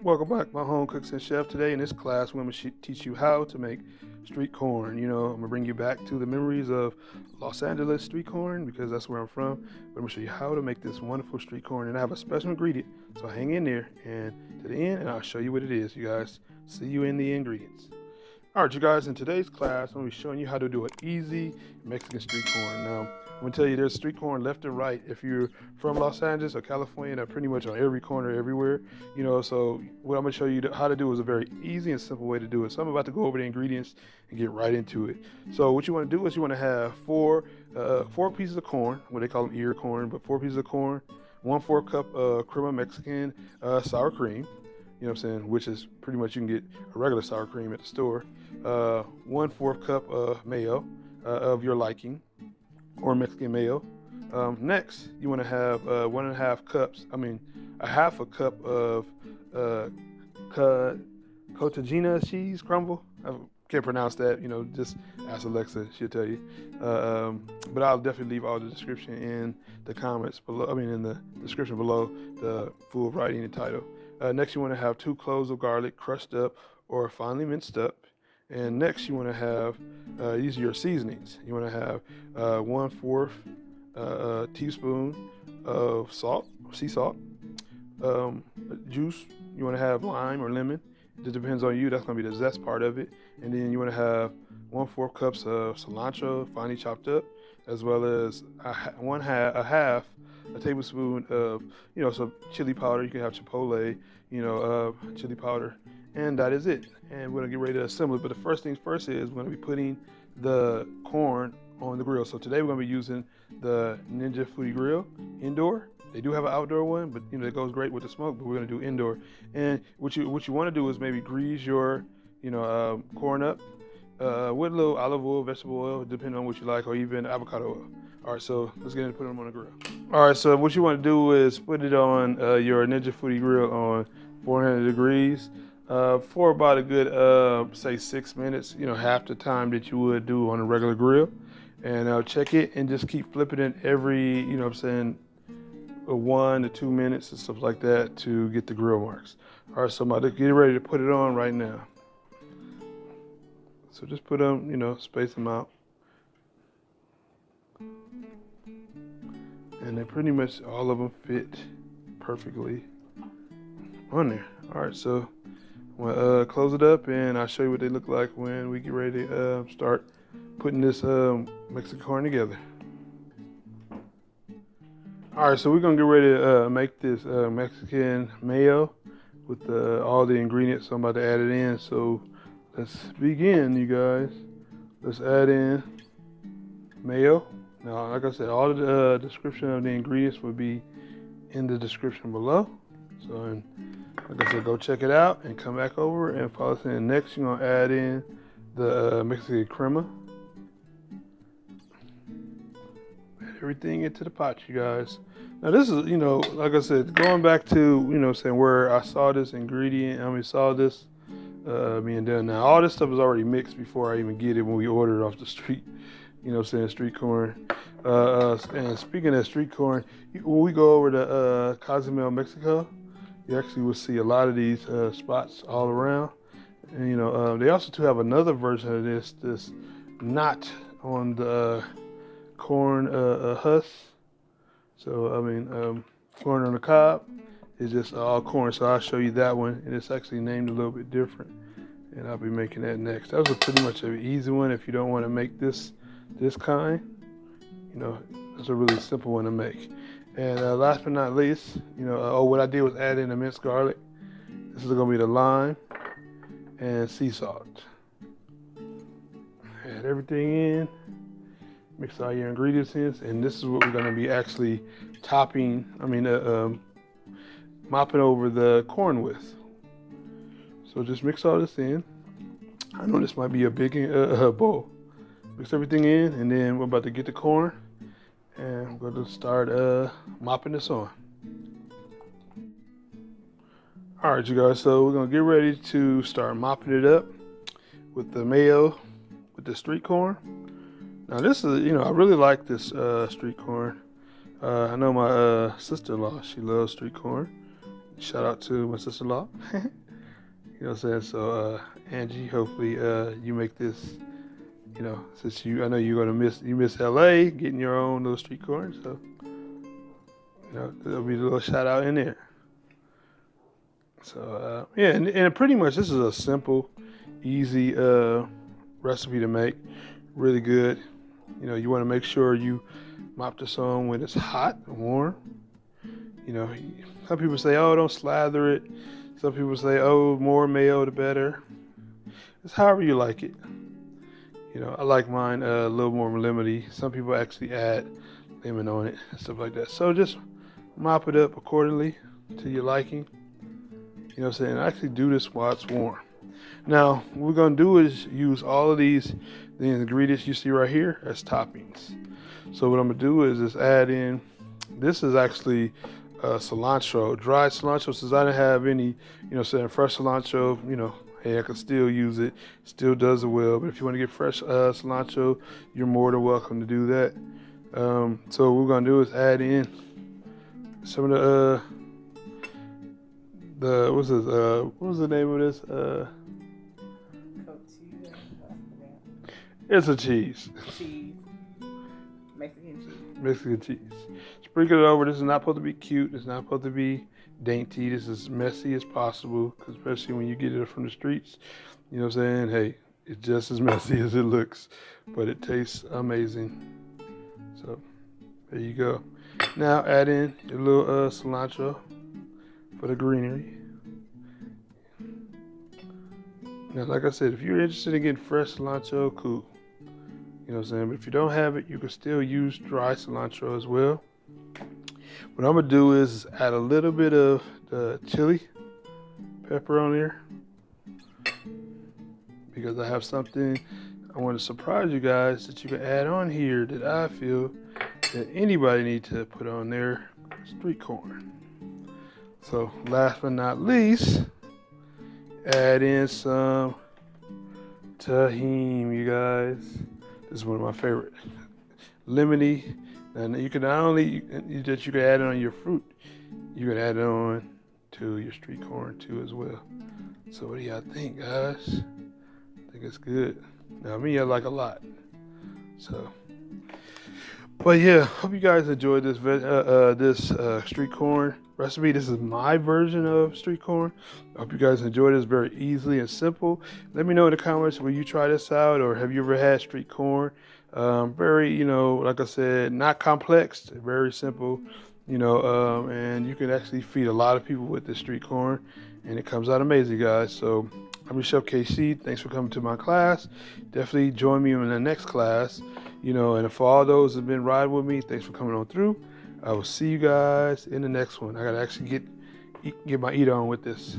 Welcome back, my home cooks and chef. Today in this class, we're going to teach you how to make street corn. I'm going to bring you back to the memories of Los Angeles street corn because that's where I'm from. But I'm going to show you how to make this wonderful street corn. And I have a special ingredient, so hang in there and to the end, and I'll show you what it is, you guys. See you in the ingredients. All right, you guys, in today's class, I'm going to be showing you how to do an easy Mexican street corn. Now, I'm going to tell you there's street corn left and right. If you're from Los Angeles or California, they're pretty much on every corner everywhere. So what I'm going to show you how to do is a very easy and simple way to do it. So I'm about to go over the ingredients and get right into it. So what you want to do is you want to have four pieces of corn, what they call them ear corn, but 4 pieces of corn, 1/4 cup of Crema Mexican sour cream. Which is pretty much you can get a regular sour cream at the store. 1/4 cup of mayo of your liking, or Mexican mayo. Next, you want to have 1.5 cups, a half a cup of Cotija cheese crumble. I can't pronounce that, just ask Alexa, she'll tell you. But I'll definitely leave all the description in the comments below, in the description below the full writing and title. Next, you want to have 2 cloves of garlic crushed up or finely minced up. And next, you want to have, these are your seasonings. You want to have 1/4 teaspoon of salt, sea salt. Juice, you want to have lime or lemon. It just depends on you. That's going to be the zest part of it. And then you want to have 1/4 cups of cilantro, finely chopped up, as well as a tablespoon of, some chili powder. You can have chipotle, chili powder, and that is it. And we're gonna get ready to assemble it. But the first things first is we're gonna be putting the corn on the grill. So today we're gonna be using the Ninja Foodie Grill indoor. They do have an outdoor one, but it goes great with the smoke. But we're gonna do indoor. And what you want to do is maybe grease your, corn up with a little olive oil, vegetable oil, depending on what you like, or even avocado oil. All right, so let's get into putting them on the grill. All right, so what you want to do is put it on your Ninja Foodie Grill on 400 degrees for about a good, say 6 minutes, half the time that you would do on a regular grill. And check it and just keep flipping it every, 1 to 2 minutes and stuff like that to get the grill marks. All right, so I'm about to get ready to put it on right now. So just put them, space them out. And they pretty much, all of them fit perfectly on there. All right, so I'm gonna close it up and I'll show you what they look like when we get ready to start putting this Mexican corn together. All right, so we're gonna get ready to make this Mexican mayo with all the ingredients. So I'm about to add it in. So let's begin, you guys. Let's add in mayo. Now, like I said, all the description of the ingredients will be in the description below. So, like I said, go check it out and come back over and follow us in. Next, you're gonna add in the Mexican crema. Add everything into the pot, you guys. Now, this is, like I said, going back to, saying where I saw this ingredient, saw this being done. Now, all this stuff is already mixed before I even get it when we order it off the street. Street corn. And speaking of street corn, when we go over to Cozumel, Mexico, you actually will see a lot of these spots all around. And they also too have another version of this not on the corn husk. So corn on the cob is just all corn. So I'll show you that one, and it's actually named a little bit different. And I'll be making that next. That was pretty much an easy one if you don't want to make this kind. It's a really simple one to make. And last but not least, what I did was add in the minced garlic. This is gonna be the lime and sea salt. Add everything in, mix all your ingredients in, and this is what we're gonna be actually mopping over the corn with. So just mix all this in. I know this might be a big bowl. Mix everything in, and then we're about to get the corn, and I'm going to start mopping this on. All right, you guys, so we're going to get ready to start mopping it up with the mayo, with the street corn. Now this is, I really like this street corn. I know my sister-in-law, she loves street corn. Shout out to my sister-in-law. You know what I'm saying? So Angie, hopefully you make this, you know, since I know you're gonna miss LA getting your own little street corn, so you know, there'll be a little shout out in there. So yeah, and pretty much this is a simple, easy recipe to make. Really good. You know, you want to make sure you mop this on when it's hot and warm. You know, some people say, oh, don't slather it. Some people say, oh, more mayo the better. It's however you like it. You know, I like mine a little more lemony. Some people actually add lemon on it and stuff like that. So just mop it up accordingly to your liking. You know what I'm saying? Actually do this while it's warm. Now, what we're going to do is use all of the ingredients you see right here as toppings. So what I'm going to do is just add in, this is actually cilantro, dried cilantro. Since I didn't have any, you know, saying fresh cilantro, you know, hey, I can still use it. Still does it well. But if you want to get fresh cilantro, you're more than welcome to do that. So what we're going to do is add in some of what was the name of this? Cotija. It's a cheese. Cheese. Mexican cheese. Mexican cheese. Sprinkle it over. This is not supposed to be cute. It's not supposed to be dainty. This is messy as possible, especially when you get it from the streets. You know what I'm saying? Hey, it's just as messy as it looks, but it tastes amazing. So there you go. Now add in your little cilantro for the greenery. Now, like I said, if you're interested in getting fresh cilantro, cool. You know what I'm saying? But if you don't have it, you can still use dry cilantro as well. What I'm going to do is add a little bit of the chili pepper on there, because I have something I want to surprise you guys that you can add on here that I feel that anybody needs to put on their street corn. So last but not least, add in some tahini, you guys. This is one of my favorite. Lemony. And you can not only that you can add it on your fruit, you can add it on to your street corn too as well. So what do y'all think, guys? I think it's good. Now me, I like a lot. So, but yeah, hope you guys enjoyed this street corn recipe. This is my version of street corn. I hope you guys enjoyed this. Very easily and simple. Let me know in the comments, will you try this out, or have you ever had street corn? Very, you know, like I said, not complex, very simple, you know, and you can actually feed a lot of people with this street corn, and it comes out amazing, guys. So I'm your Chef KC. Thanks for coming to my class. Definitely join me in the next class, you know, and for all those who've been riding with me, thanks for coming on through. I will see you guys in the next one. I gotta actually get my eat on with this.